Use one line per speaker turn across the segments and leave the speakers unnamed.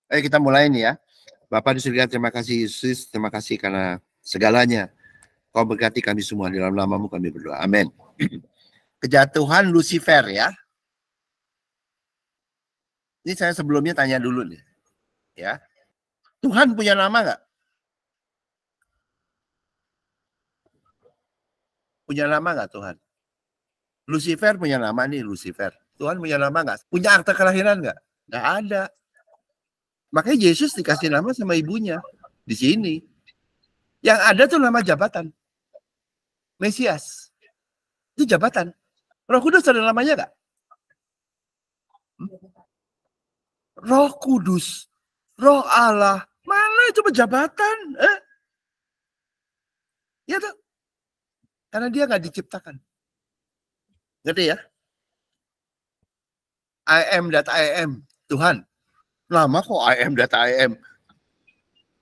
Ayo kita mulai nih ya. Bapa di surga, terima kasih Yesus, terima kasih karena segalanya. Kau berkati kami semua, dalam namamu kami berdoa. Amin. Kejatuhan Lucifer ya. Ini saya sebelumnya tanya dulu nih. Ya. Tuhan punya nama nggak? Punya nama nggak Tuhan? Lucifer punya nama nih, Lucifer. Tuhan punya nama nggak? Punya akte kelahiran nggak? Nggak ada. Makanya Yesus dikasih nama sama ibunya di sini. Yang ada tuh nama jabatan. Mesias. Itu jabatan. Roh Kudus ada namanya nggak? Roh Kudus, Roh Allah, mana itu jabatan? Ya tuh, karena dia nggak diciptakan. Ngerti ya? I am that I am, Tuhan. Lama kok I am that I am.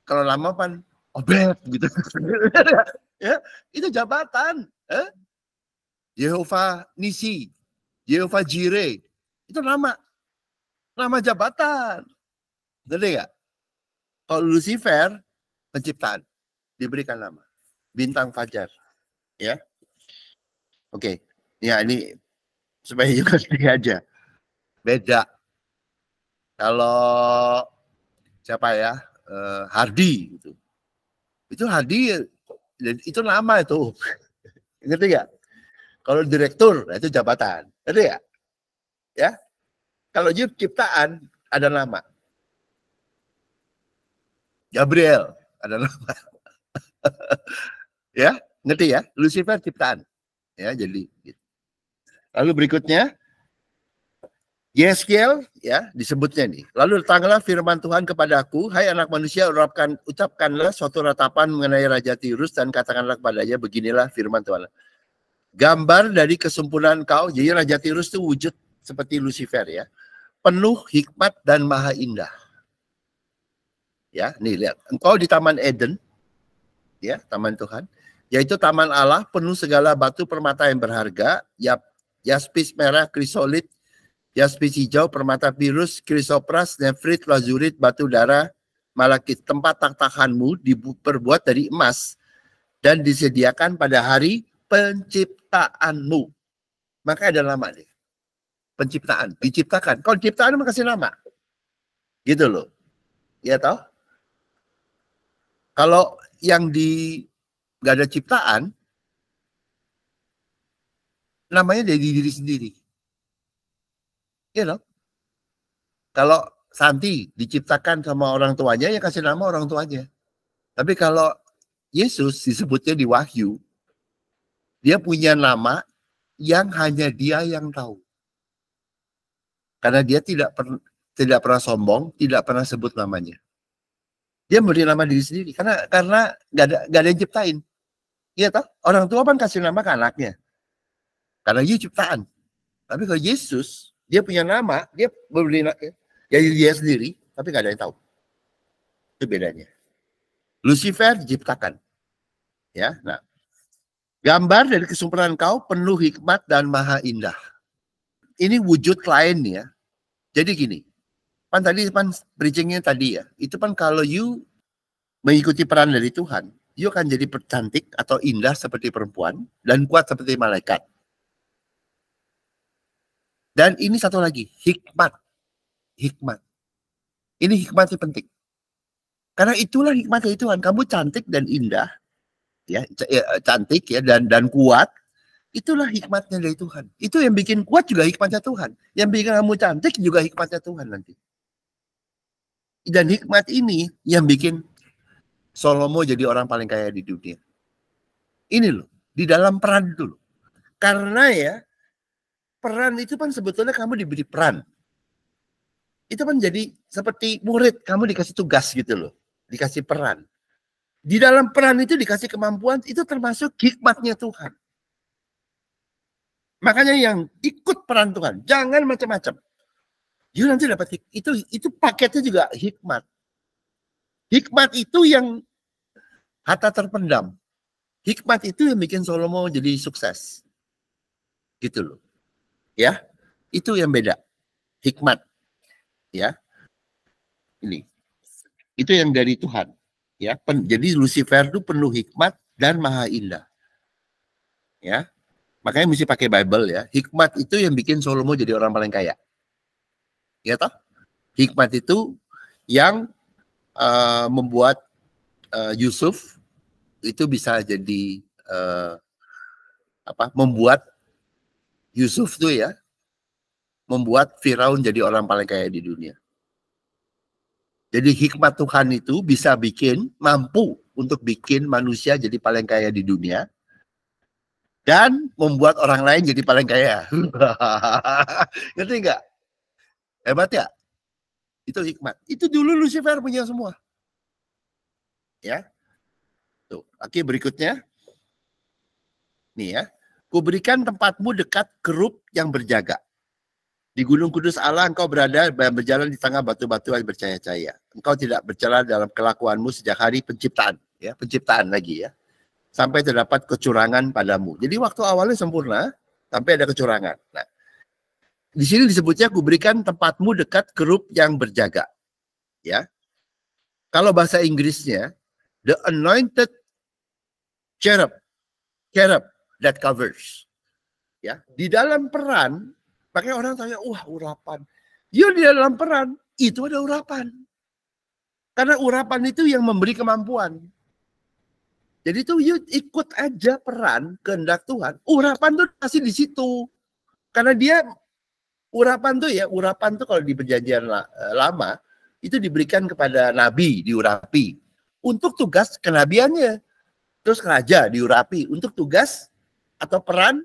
Kalau lama kan obet gitu. Ya, itu jabatan. Jehovah Nisi, Jehovah Jireh, itu nama jabatan. Ngerti nggak? Kalau Lucifer, penciptaan, diberikan nama. Bintang Fajar. Ya. Oke. Ya, ini supaya juga aja. Beda. Kalau siapa ya? Hardy gitu. Itu Hardy itu nama itu. Ngerti nggak? Kalau direktur, itu jabatan. Ngerti nggak? Ya. Kalau ciptaan, ada nama. Gabriel, ada nama. Ya, ngerti ya? Lucifer ciptaan. Ya, jadi gitu. Lalu berikutnya Yeskiel ya disebutnya nih. Lalu datanglah firman Tuhan kepadaku, hai anak manusia, ucapkanlah suatu ratapan mengenai Raja Tirus dan katakanlah kepadanya, beginilah firman Tuhan. Gambar dari kesempurnaan kau, jadi Raja Tirus itu wujud seperti Lucifer ya. Penuh hikmat dan maha indah. Ya, nih lihat. Engkau di Taman Eden, ya, Taman Tuhan, yaitu Taman Allah, penuh segala batu permata yang berharga, yaspis merah, krisolit, yaspis hijau, permata virus, krisopras, nefrit, lazurit, batu darah, malakit. Tempat tak-takanmu diperbuat dari emas dan disediakan pada hari penciptaanmu. Maka ada nama nih. Penciptaan, diciptakan. Kalau ciptaan kasih nama. Gitu loh. Ya toh? Kalau yang nggak ada ciptaan, namanya dari diri sendiri. Ya loh. Kalau Santi diciptakan sama orang tuanya, ya kasih nama orang tuanya. Tapi kalau Yesus disebutnya di Wahyu, dia punya nama yang hanya dia yang tahu. Karena dia tidak pernah sombong, tidak pernah sebut namanya. Dia memberi nama diri sendiri karena gak ada yang ciptain. Iya toh? Orang tua kan kasih nama ke anaknya. Karena dia ciptaan. Tapi kalau Yesus, dia punya nama, dia memberi ya dia sendiri, tapi gak ada yang tahu. Itu bedanya. Lucifer diciptakan. Ya, nah. Gambar dari kesempurnaan kau penuh hikmat dan maha indah. Ini wujud lain ya. Jadi gini, tadi bridgingnya tadi ya, itu kalau you mengikuti peran dari Tuhan, you akan jadi cantik atau indah seperti perempuan dan kuat seperti malaikat. Dan ini satu lagi, hikmat. Hikmat. Ini hikmatnya penting. Karena itulah hikmat dari Tuhan. Kamu cantik dan indah, ya cantik ya dan kuat. Itulah hikmatnya dari Tuhan. Itu yang bikin kuat juga hikmatnya Tuhan. Yang bikin kamu cantik juga hikmatnya Tuhan nanti. Dan hikmat ini yang bikin Salomo jadi orang paling kaya di dunia. Ini loh, di dalam peran itu loh. Karena ya, peran itu kan sebetulnya kamu diberi peran. Itu kan jadi seperti murid, kamu dikasih tugas gitu loh. Dikasih peran. Di dalam peran itu dikasih kemampuan, itu termasuk hikmatnya Tuhan. Makanya yang ikut peran Tuhan, jangan macam-macam. You nanti dapat itu paketnya juga hikmat. Hikmat itu yang harta terpendam. Hikmat itu yang bikin Salomo jadi sukses. Gitu loh. Ya. Itu yang beda. Hikmat. Ya. Ini. Itu yang dari Tuhan. Ya, jadi Lucifer itu penuh hikmat dan maha indah. Ya. Makanya mesti pakai Bible ya. Hikmat itu yang bikin Salomo jadi orang paling kaya. Ya toh? Hikmat itu yang membuat Yusuf itu bisa jadi membuat Yusuf tuh ya, membuat Firaun jadi orang paling kaya di dunia. Jadi hikmat Tuhan itu bisa mampu untuk bikin manusia jadi paling kaya di dunia dan membuat orang lain jadi paling kaya. Ngerti nggak? Hebat ya? Itu hikmat. Itu dulu Lucifer punya semua. Ya. Tuh, oke berikutnya. Nih ya. Kuberikan tempatmu dekat kerub yang berjaga. Di Gunung Kudus Allah engkau berada dan berjalan di tengah batu-batu yang bercahaya-cahaya. Engkau tidak berjalan dalam kelakuanmu sejak hari penciptaan. Ya, penciptaan lagi ya. Sampai terdapat kecurangan padamu. Jadi waktu awalnya sempurna, sampai ada kecurangan. Nah, di sini disebutnya kuberikan tempatmu dekat kerub yang berjaga. Ya. Kalau bahasa Inggrisnya, the anointed cherub that covers. Ya, di dalam peran, makanya orang tanya, wah urapan. Ya di dalam peran, itu ada urapan. Karena urapan itu yang memberi kemampuan. Jadi itu you ikut aja peran kehendak Tuhan. Urapan tuh pasti di situ. Karena dia urapan tuh kalau di perjanjian lama itu diberikan kepada nabi, diurapi untuk tugas kenabiannya. Terus raja diurapi untuk tugas atau peran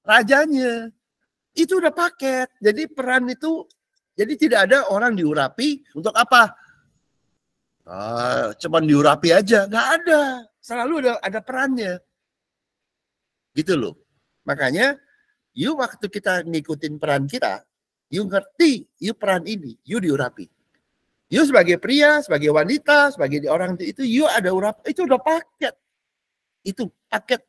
rajanya. Itu udah paket. Jadi peran itu, jadi tidak ada orang diurapi untuk apa? Cuman diurapi aja. Nggak ada. Selalu ada perannya. Gitu loh. Makanya, you waktu kita ngikutin peran kita, you ngerti, you peran ini, you diurapi. You sebagai pria, sebagai wanita, sebagai orang itu, you ada urapi. Itu udah paket. Itu paket.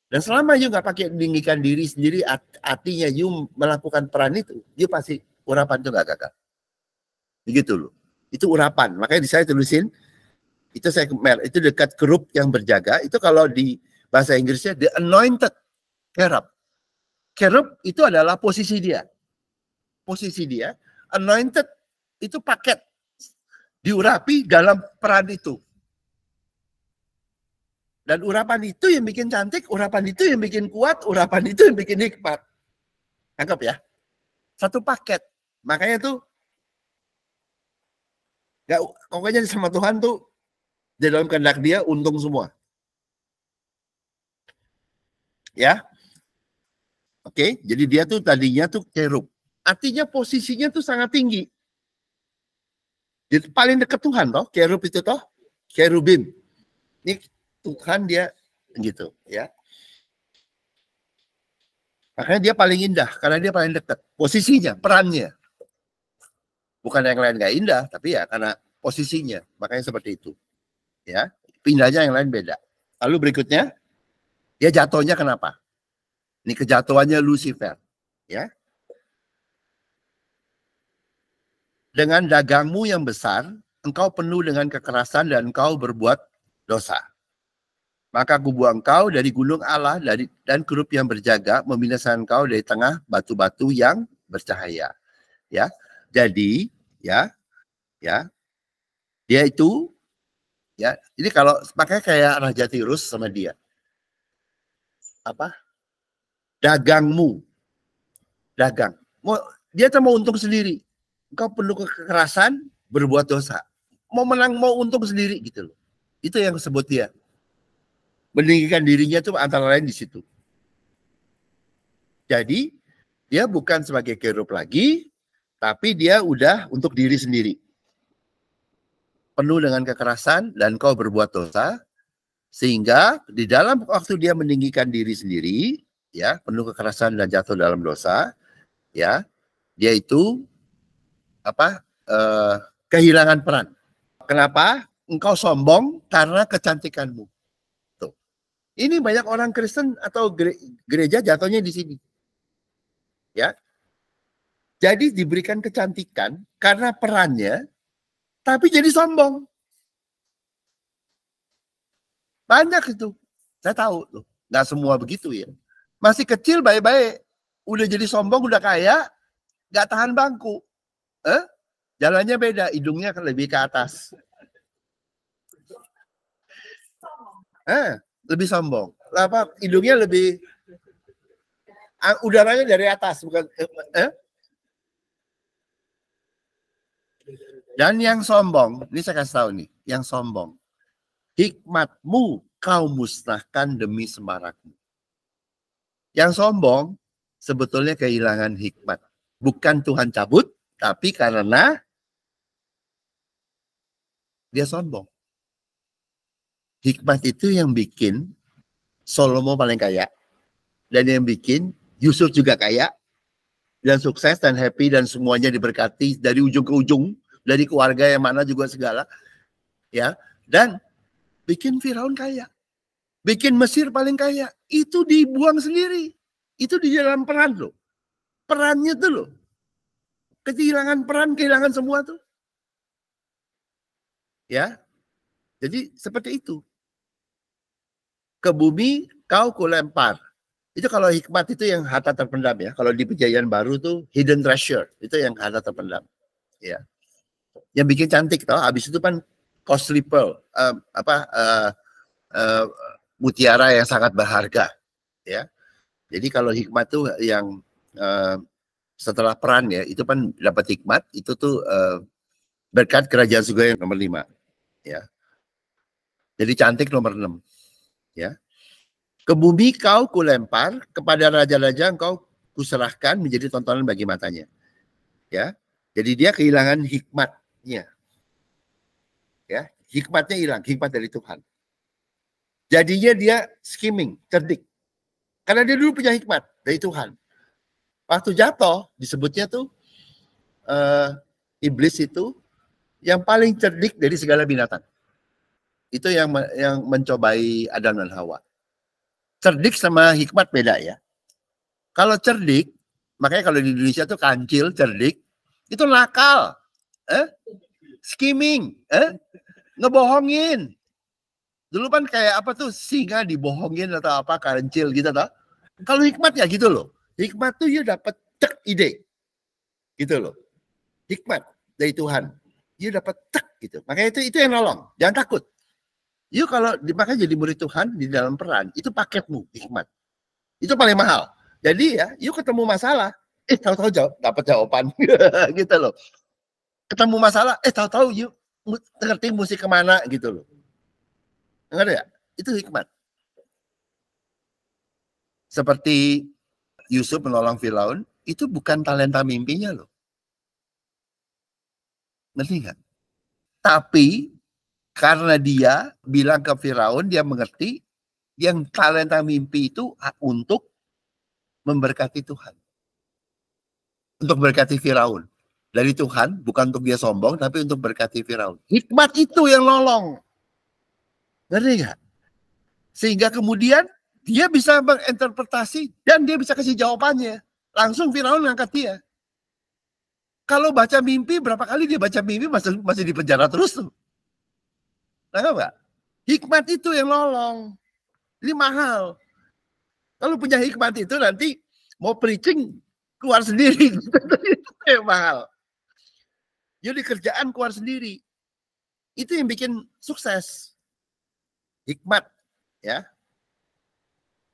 Dan selama you nggak pakai meninggikan diri sendiri, artinya you melakukan peran itu, you pasti urapan itu nggak gagal. Begitu loh. Itu urapan. Makanya saya tulisin, itu dekat kerub yang berjaga. Itu kalau di bahasa Inggrisnya, the anointed cherub. Cherub itu adalah posisi dia. Posisi dia. Anointed itu paket. Diurapi dalam peran itu. Dan urapan itu yang bikin cantik, urapan itu yang bikin kuat, urapan itu yang bikin hikmat. Tangkap ya. Satu paket. Makanya tuh, pokoknya sama Tuhan tuh, di dalam kehendak dia untung semua. Ya. Oke, jadi dia tuh tadinya tuh cherub. Artinya posisinya tuh sangat tinggi. Jadi paling dekat Tuhan toh, cherub itu toh, cherubim. Ini Tuhan dia gitu ya. Makanya dia paling indah karena dia paling dekat. Posisinya, perannya. Bukan yang lain nggak indah, tapi ya karena posisinya. Makanya seperti itu. Ya, pindahnya yang lain beda. Lalu berikutnya, dia jatuhnya kenapa? Ini kejatuhannya Lucifer, ya. Dengan dagangmu yang besar, engkau penuh dengan kekerasan dan engkau berbuat dosa. Maka aku buang engkau dari gunung Allah dan kerub yang berjaga, membinasakan engkau dari tengah batu-batu yang bercahaya. Ya, jadi ya, dia itu ya. Ini kalau makanya kayak Raja Tirus sama dia. Apa? Dagangmu, dagang. Dia mau untung sendiri. Engkau penuh kekerasan, berbuat dosa. Mau menang, mau untung sendiri gitu loh. Itu yang disebut dia. Meninggikan dirinya itu antara lain di situ. Jadi dia bukan sebagai cherub lagi, tapi dia udah untuk diri sendiri. Penuh dengan kekerasan dan kau berbuat dosa, sehingga di dalam waktu dia meninggikan diri sendiri, ya penuh kekerasan dan jatuh dalam dosa, ya dia itu kehilangan peran. Kenapa? Engkau sombong karena kecantikanmu. Tuh. Ini banyak orang Kristen atau gereja jatuhnya di sini. Ya. Jadi diberikan kecantikan karena perannya, Tapi jadi sombong. Banyak itu. Saya tahu tuh. Nggak semua begitu ya. Masih kecil baik-baik. Udah jadi sombong, udah kaya, nggak tahan bangku. Jalannya beda, hidungnya lebih ke atas. Lebih sombong. Apa? Hidungnya lebih, udaranya dari atas, bukan. Dan yang sombong, ini saya kasih tahu nih, yang sombong. Hikmatmu kau musnahkan demi semarakmu. Yang sombong sebetulnya kehilangan hikmat. Bukan Tuhan cabut, tapi karena dia sombong. Hikmat itu yang bikin Salomo paling kaya. Dan yang bikin Yusuf juga kaya. Dan sukses dan happy dan semuanya diberkati dari ujung ke ujung. Dari keluarga yang mana juga segala. Ya. Dan bikin Firaun kaya. Bikin Mesir paling kaya. Itu dibuang sendiri. Itu di dalam peran loh. Perannya tuh loh. Kehilangan peran, kehilangan semua tuh. Ya. Jadi seperti itu. Ke bumi kau kulempar. Itu kalau hikmat itu yang harta terpendam ya. Kalau di Perjanjian Baru tuh hidden treasure. Itu yang harta terpendam. Ya. Yang bikin cantik toh. Habis itu kan costly pearl. Mutiara yang sangat berharga. Ya. Jadi kalau hikmat tuh yang setelah peran ya, itu kan dapat hikmat, itu tuh berkat kerajaan surga yang nomor 5. Ya. Jadi cantik nomor 6. Ya. Ke bumi kau kulempar, kepada raja-raja engkau kuserahkan menjadi tontonan bagi matanya. Ya. Jadi dia kehilangan hikmatnya. Ya, hikmatnya hilang, hikmat dari Tuhan. Jadinya dia skimming, cerdik. Karena dia dulu punya hikmat dari Tuhan. Waktu jatuh, disebutnya tuh iblis itu yang paling cerdik dari segala binatang. Itu yang mencobai Adam dan Hawa. Cerdik sama hikmat beda ya. Kalau cerdik, makanya kalau di Indonesia tuh kancil, cerdik, itu nakal. Skimming, ngebohongin. Dulu kan kayak apa tuh, singa dibohongin atau apa, kancil gitu toh. Kalau hikmat ya gitu loh. Hikmat tuh you dapat cek ide. Gitu loh. Hikmat dari Tuhan. You dapat cek gitu. Makanya itu yang nolong. Jangan takut. You kalau makanya jadi murid Tuhan di dalam peran, itu paketmu, hikmat. Itu paling mahal. Jadi ya, you ketemu masalah, tahu-tahu dapat jawaban. Gitu loh. Ketemu masalah, tahu-tahu you ngerti mesti kemana gitu loh. Ngerti ya? Itu hikmat. Seperti Yusuf menolong Firaun, itu bukan talenta mimpinya loh. Ngerti nggak? Tapi karena dia bilang ke Firaun, dia mengerti yang talenta mimpi itu untuk memberkati Tuhan. Untuk berkati Firaun. Dari Tuhan, bukan untuk dia sombong, tapi untuk berkati Firaun. Hikmat itu yang nolong. Ngerti nggak? Sehingga kemudian dia bisa menginterpretasi dan dia bisa kasih jawabannya. Langsung Firaun ngangkat dia. Kalau baca mimpi, berapa kali dia baca mimpi masih di penjara terus tuh. Tahu nggak? Hikmat itu yang nolong. Ini mahal. Kalau punya hikmat itu nanti mau preaching keluar sendiri. Itu yang mahal. Jadi kerjaan keluar sendiri. Itu yang bikin sukses. Hikmat. Ya.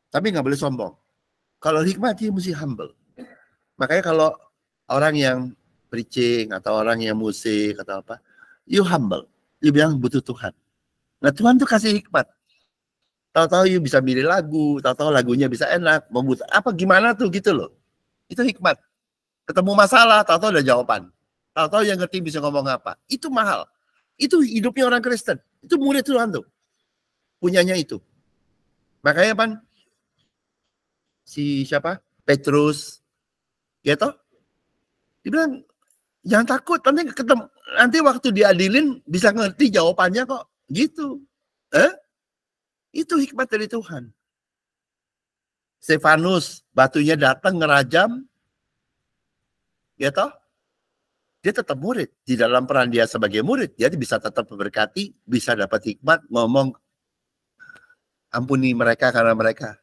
Tapi nggak boleh sombong. Kalau hikmat dia mesti humble. Makanya kalau orang yang preaching atau orang yang musik atau apa, you humble. You bilang butuh Tuhan. Nah Tuhan tuh kasih hikmat. Tahu-tahu you bisa milih lagu, tahu-tahu lagunya bisa enak, apa gimana tuh gitu loh. Itu hikmat. Ketemu masalah, tahu-tahu ada jawaban. Tahu-tahu yang ngerti bisa ngomong apa. Itu mahal. Itu hidupnya orang Kristen. Itu murid Tuhan tuh. Punyanya itu. Makanya kan si siapa? Petrus. Ya toh? Dia bilang, jangan takut. Nanti waktu diadilin bisa ngerti jawabannya kok. Gitu. Itu hikmat dari Tuhan. Stefanus, batunya datang ngerajam. Ya toh? dia tetap murid. Di dalam peran dia sebagai murid, dia bisa tetap memberkati, bisa dapat hikmat, ngomong, ampuni mereka karena mereka.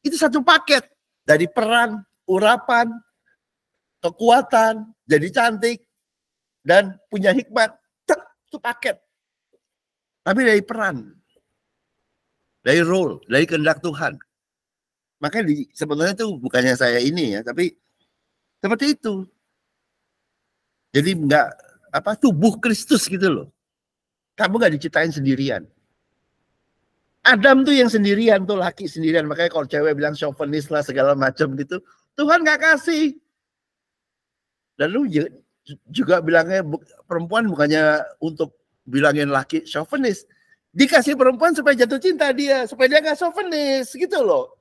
Itu satu paket. Dari peran, urapan, kekuatan, jadi cantik, dan punya hikmat. Itu paket. Tapi dari peran, dari role, dari kehendak Tuhan. Makanya sebenarnya itu bukannya saya ini ya, tapi seperti itu. Jadi enggak tubuh Kristus gitu loh. Kamu nggak diciptain sendirian. Adam tuh yang sendirian tuh, laki sendirian. Makanya kalau cewek bilang chauvinis lah segala macam gitu, Tuhan nggak kasih. Lalu juga bilangnya perempuan bukannya untuk bilangin laki chauvinis, dikasih perempuan supaya jatuh cinta dia, supaya dia nggak chauvinis gitu loh.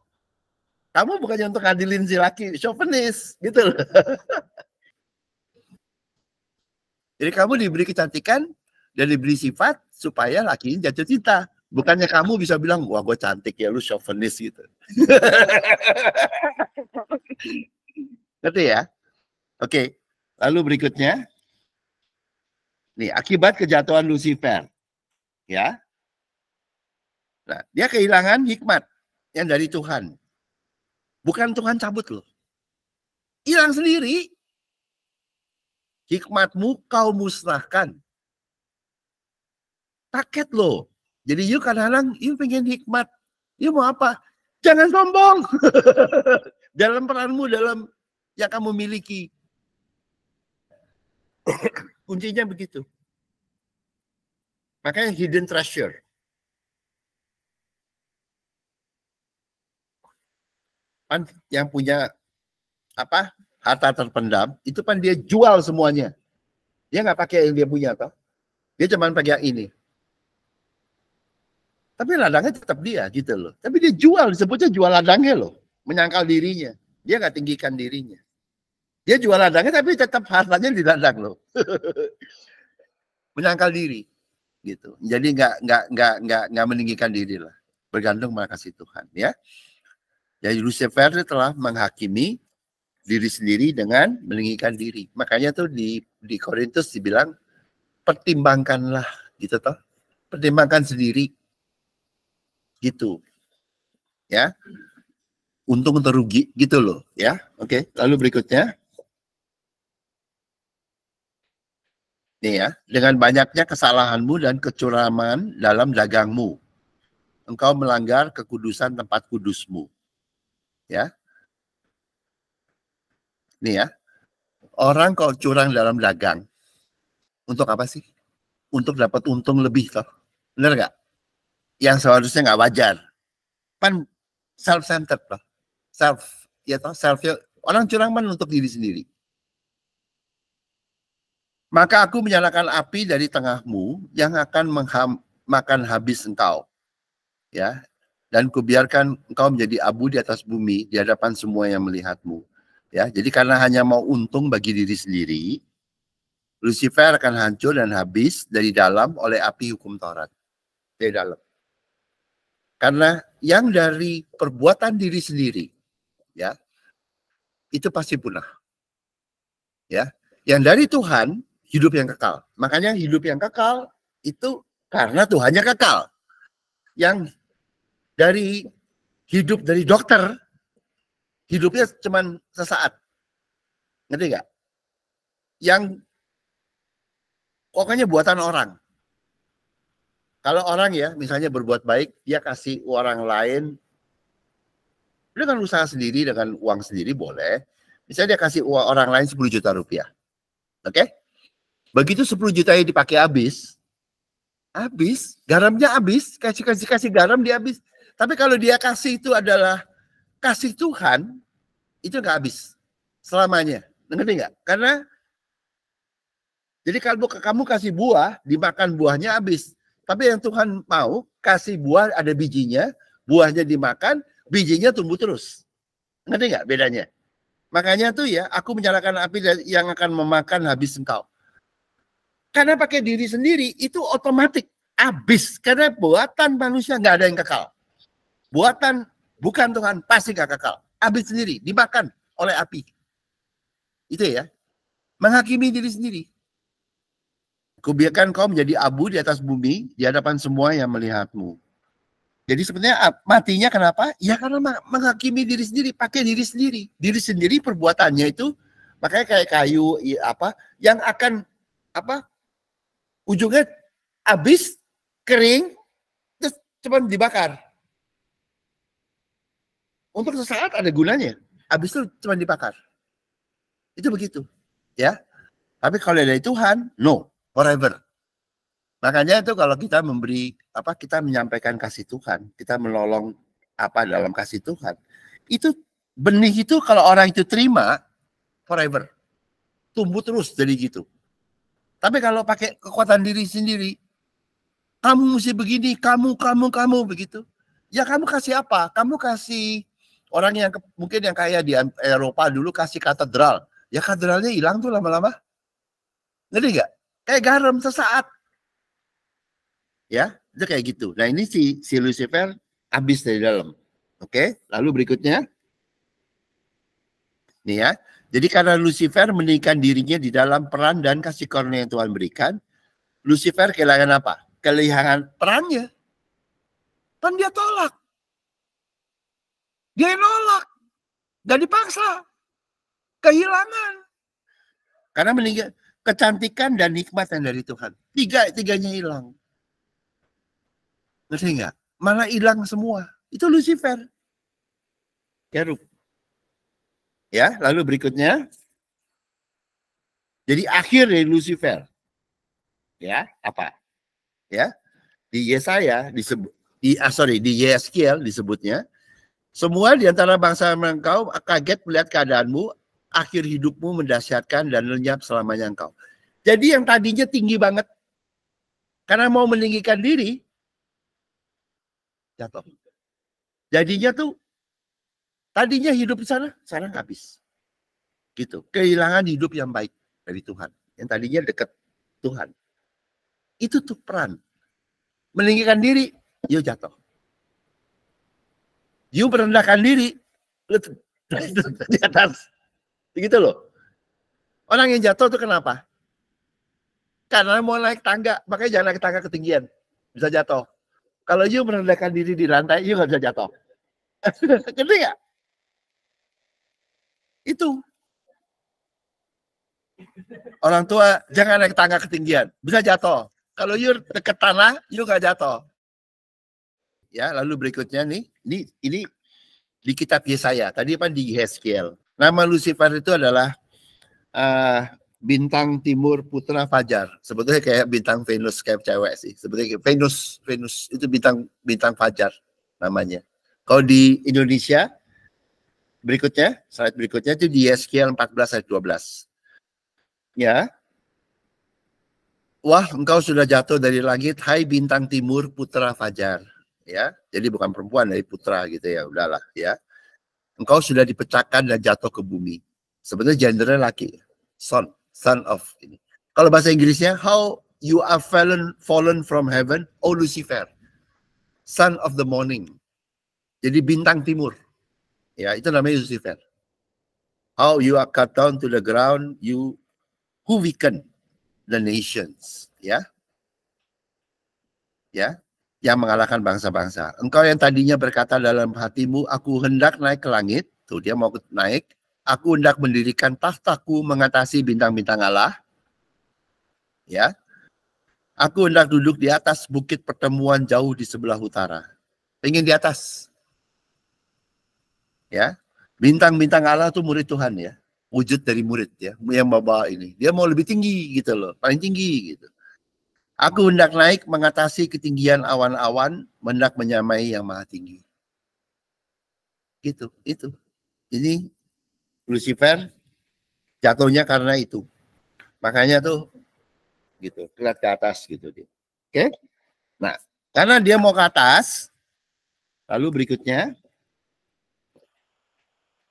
Kamu bukannya untuk ngadilin si laki chauvinis gitu loh. Jadi kamu diberi kecantikan dan diberi sifat supaya laki jatuh cinta. Bukannya kamu bisa bilang, wah gue cantik ya, lu chauvinis gitu. Ngerti ya? Oke, lalu berikutnya. Nih, akibat kejatuhan Lucifer. Ya. Nah, dia kehilangan hikmat yang dari Tuhan. Bukan Tuhan cabut loh. Hilang sendiri. Hikmatmu kau musnahkan. Paket loh. Jadi you kadang-kadang you pengen hikmat. You mau apa? Jangan sombong. Dalam peranmu, dalam yang kamu miliki. Kuncinya begitu. Makanya hidden treasure. Yang punya harta terpendam, itu kan dia jual semuanya. Dia nggak pakai yang dia punya, toh. Dia cuma pakai yang ini. Tapi ladangnya tetap dia, gitu loh. Tapi dia jual, disebutnya jual ladangnya loh. Menyangkal dirinya. Dia nggak tinggikan dirinya. Dia jual ladangnya, tapi tetap hartanya di ladang loh. Menyangkal diri, gitu. Jadi nggak meninggikan diri lah. Bergantung pada kasih Tuhan, ya. Jadi Lucifer telah menghakimi diri sendiri dengan meninggikan diri. Makanya tuh di Korintus dibilang pertimbangkanlah gitu toh. Pertimbangkan sendiri. Gitu. Ya. Untung atau rugi gitu loh, ya. Oke, lalu berikutnya. Nih ya, dengan banyaknya kesalahanmu dan kecuraman dalam dagangmu, engkau melanggar kekudusan tempat kudusmu. Ya. Nih ya. Orang kalau curang dalam dagang, untuk apa sih? Untuk dapat untung lebih toh. Benar nggak? Yang seharusnya nggak wajar. Kan self-centered toh. Self, ya toh, self. Orang curang kan untuk diri sendiri. Maka aku menyalakan api dari tengahmu yang akan makan habis engkau. Ya. Dan kubiarkan engkau menjadi abu di atas bumi di hadapan semua yang melihatmu. Ya, jadi karena hanya mau untung bagi diri sendiri, Lucifer akan hancur dan habis dari dalam oleh api hukum Taurat. Dari dalam. Karena yang dari perbuatan diri sendiri, ya, itu pasti punah. Ya, yang dari Tuhan hidup yang kekal. Makanya hidup yang kekal itu karena Tuhannya kekal. Yang dari hidup dari dokter, hidupnya cuma sesaat. Ngerti nggak? Yang pokoknya buatan orang. Kalau orang ya, misalnya berbuat baik, dia kasih orang lain, dengan usaha sendiri, dengan uang sendiri boleh. Misalnya dia kasih uang orang lain 10 juta rupiah. Oke? Begitu 10 juta yang dipakai habis, garamnya habis, kasih garam dia habis. Tapi kalau dia kasih itu adalah kasih Tuhan, itu nggak habis selamanya. Ngerti nggak? Karena jadi kalau kamu kasih buah, dimakan buahnya habis. Tapi yang Tuhan mau, kasih buah ada bijinya, buahnya dimakan, bijinya tumbuh terus. Ngerti nggak bedanya? Makanya tuh ya, aku menyalakan api yang akan memakan habis engkau. Karena pakai diri sendiri, itu otomatis habis. Karena buatan manusia nggak ada yang kekal. Buatan bukan Tuhan, pasti nggak kekal. Habis sendiri, dimakan oleh api. Itu ya. Menghakimi diri sendiri. Kubiarkan kau menjadi abu di atas bumi, di hadapan semua yang melihatmu. Jadi sebenarnya matinya kenapa? Ya karena menghakimi diri sendiri, pakai diri sendiri. Diri sendiri perbuatannya itu, makanya kayak kayu yang akan ujungnya habis, kering, terus cuma dibakar. Untuk sesaat ada gunanya, habis itu cuma dibakar. Itu begitu, ya. Tapi kalau dari Tuhan, no, forever. Makanya itu kalau kita memberi kita menyampaikan kasih Tuhan, kita menolong dalam kasih Tuhan, itu benih itu kalau orang itu terima forever, tumbuh terus jadi gitu. Tapi kalau pakai kekuatan diri sendiri, kamu mesti begini, kamu begitu, ya kamu kasih apa? Kamu kasih orang yang mungkin yang kayak di Eropa dulu kasih katedral, ya katedralnya hilang tuh lama-lama, ngerti nggak? Kayak garam sesaat. Ya, itu kayak gitu. Nah ini si Lucifer habis dari dalam. Oke, lalu berikutnya. Nih ya, jadi karena Lucifer meninggikan dirinya di dalam peran dan kasih karunia yang Tuhan berikan, Lucifer kehilangan apa? Kehilangan perannya. Dan dia tolak. Dia nolak. Dan dipaksa. Kehilangan. Karena meninggal kecantikan dan nikmat yang dari Tuhan. Tiganya hilang. Ngerti nggak? Malah hilang semua. Itu Lucifer. Kerub. Ya, lalu berikutnya. Jadi akhir dari Lucifer. Ya, apa? Ya, di Yesaya disebut di Yeskiel disebutnya, semua di antara bangsa engkau kaget melihat keadaanmu, akhir hidupmu mendahsyatkan dan lenyap selamanya engkau. Jadi yang tadinya tinggi banget karena mau meninggikan diri, jatuh. Jadinya tuh tadinya hidup di sana, sekarang habis. Gitu. Kehilangan hidup yang baik dari Tuhan. Yang tadinya dekat Tuhan. Itu tuh peran. Meninggikan diri, yuk jatuh. Yuk merendahkan diri, di atas. Begitu loh. Orang yang jatuh tuh kenapa? Karena mau naik tangga, makanya jangan naik tangga ketinggian. Bisa jatuh. Kalau you merendahkan diri di lantai, you nggak bisa jatuh. Ngerti nggak? Itu. Orang tua jangan naik tangga ketinggian, bisa jatuh. Kalau you dekat tanah, you nggak jatuh. Ya, lalu berikutnya nih, ini di kitab Yesaya. Tadi apa di Yeskiel. Nama Lucifer itu adalah bintang timur putra fajar. Sebetulnya kayak bintang Venus, kayak cewek sih. Sebetulnya Venus itu bintang fajar namanya. Kalau di Indonesia slide berikutnya itu di Yeskiel 14 ayat 12. Ya. Wah, engkau sudah jatuh dari langit, hai bintang timur putra fajar. Ya, jadi bukan perempuan, dari putra gitu ya. Udahlah ya. Engkau sudah dipecahkan dan jatuh ke bumi. Sebetulnya gendernya laki. Son of ini. Kalau bahasa Inggrisnya, how you are fallen from heaven, O Lucifer, son of the morning. Jadi bintang timur. Ya, itu namanya Lucifer. How you are cut down to the ground, you who weaken the nations. Ya. Ya. Yang mengalahkan bangsa-bangsa. Engkau yang tadinya berkata dalam hatimu, aku hendak naik ke langit. Tuh, dia mau naik. Aku hendak mendirikan tahtaku mengatasi bintang-bintang Allah. Ya. Aku hendak duduk di atas bukit pertemuan jauh di sebelah utara. Pengen di atas. Ya. Bintang-bintang Allah itu murid Tuhan ya. Wujud dari murid ya. Yang bawa ini. Dia mau lebih tinggi gitu loh. Paling tinggi gitu. Aku hendak naik mengatasi ketinggian awan-awan. Hendak menyamai yang maha tinggi. Gitu. Itu. Ini Lucifer jatuhnya karena itu. Makanya tuh gitu, lihat ke atas gitu dia. Oke? Nah, karena dia mau ke atas, lalu berikutnya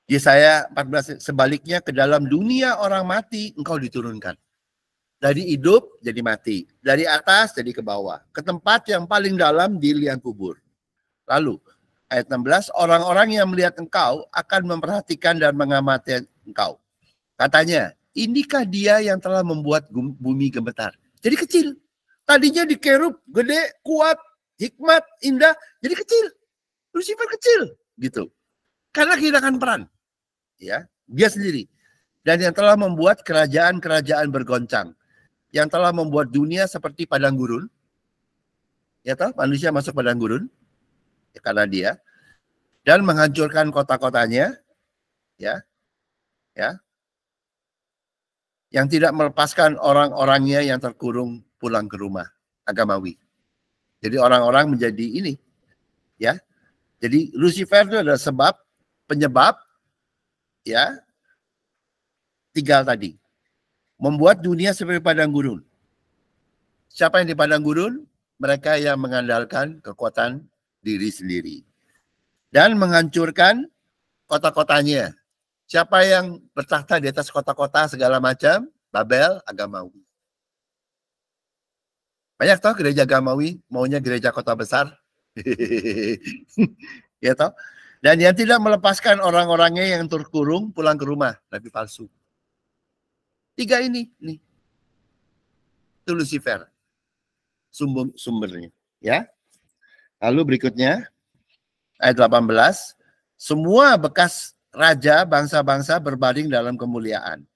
Yesaya 14 sebaliknya ke dalam dunia orang mati engkau diturunkan. Dari hidup jadi mati, dari atas jadi ke bawah, ke tempat yang paling dalam di liang kubur. Lalu ayat 16, orang-orang yang melihat engkau akan memperhatikan dan mengamati engkau. Katanya, inikah dia yang telah membuat bumi gemetar? jadi kecil. Tadinya di kerub, gede, kuat, hikmat, indah, jadi kecil. Lucifer kecil, gitu. Karena kehilangan peran. Ya, dia sendiri. Dan yang telah membuat kerajaan-kerajaan bergoncang. Yang telah membuat dunia seperti padang gurun. Ya toh, manusia masuk padang gurun. Ya, karena dia. Dan menghancurkan kota-kotanya. Ya. Ya. Yang tidak melepaskan orang-orangnya yang terkurung pulang ke rumah, agamawi. Jadi orang-orang menjadi ini, ya. Jadi Lucifer itu adalah sebab, penyebab, ya, tinggal tadi. Membuat dunia seperti padang gurun. Siapa yang di padang gurun? Mereka yang mengandalkan kekuatan diri sendiri. Dan menghancurkan kota-kotanya. Siapa yang bertahta di atas kota-kota segala macam? Babel, agamawi. Banyak toh gereja agamawi, maunya gereja kota besar. Ya toh? Dan yang tidak melepaskan orang-orangnya yang terkurung pulang ke rumah, nabi palsu. 3 ini nih. Itu Lucifer. Sumbernya, ya. Lalu berikutnya ayat 18, semua bekas raja bangsa-bangsa berbaring dalam kemuliaan.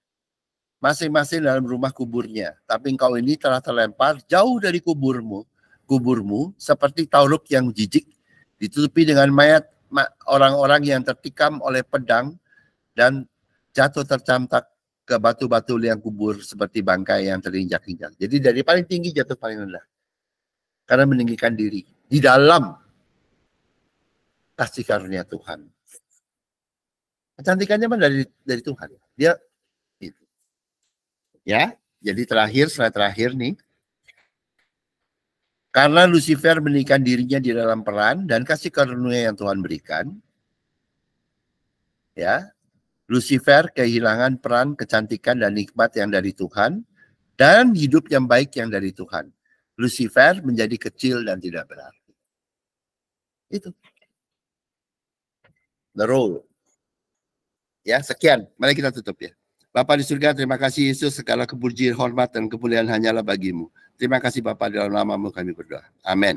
Masing-masing dalam rumah kuburnya. Tapi engkau ini telah terlempar jauh dari kuburmu seperti tauruk yang jijik, ditutupi dengan mayat orang-orang yang tertikam oleh pedang dan jatuh tercampak ke batu-batu liang kubur seperti bangkai yang terinjak-injak. Jadi dari paling tinggi jatuh paling rendah. Karena meninggikan diri di dalam kasih karunia Tuhan. Kecantikannya mah dari Tuhan. Dia itu. Ya, jadi slide terakhir nih. Karena Lucifer meninggikan dirinya di dalam peran dan kasih karunia yang Tuhan berikan, ya, Lucifer kehilangan peran, kecantikan dan nikmat yang dari Tuhan dan hidup yang baik yang dari Tuhan. Lucifer menjadi kecil dan tidak berarti. Itu. The role. Ya, sekian. Mari kita tutup ya. Bapa di surga, terima kasih Yesus, segala kepujian, hormat dan kemuliaan hanyalah bagimu. Terima kasih Bapa, dalam namamu kami berdoa. Amin.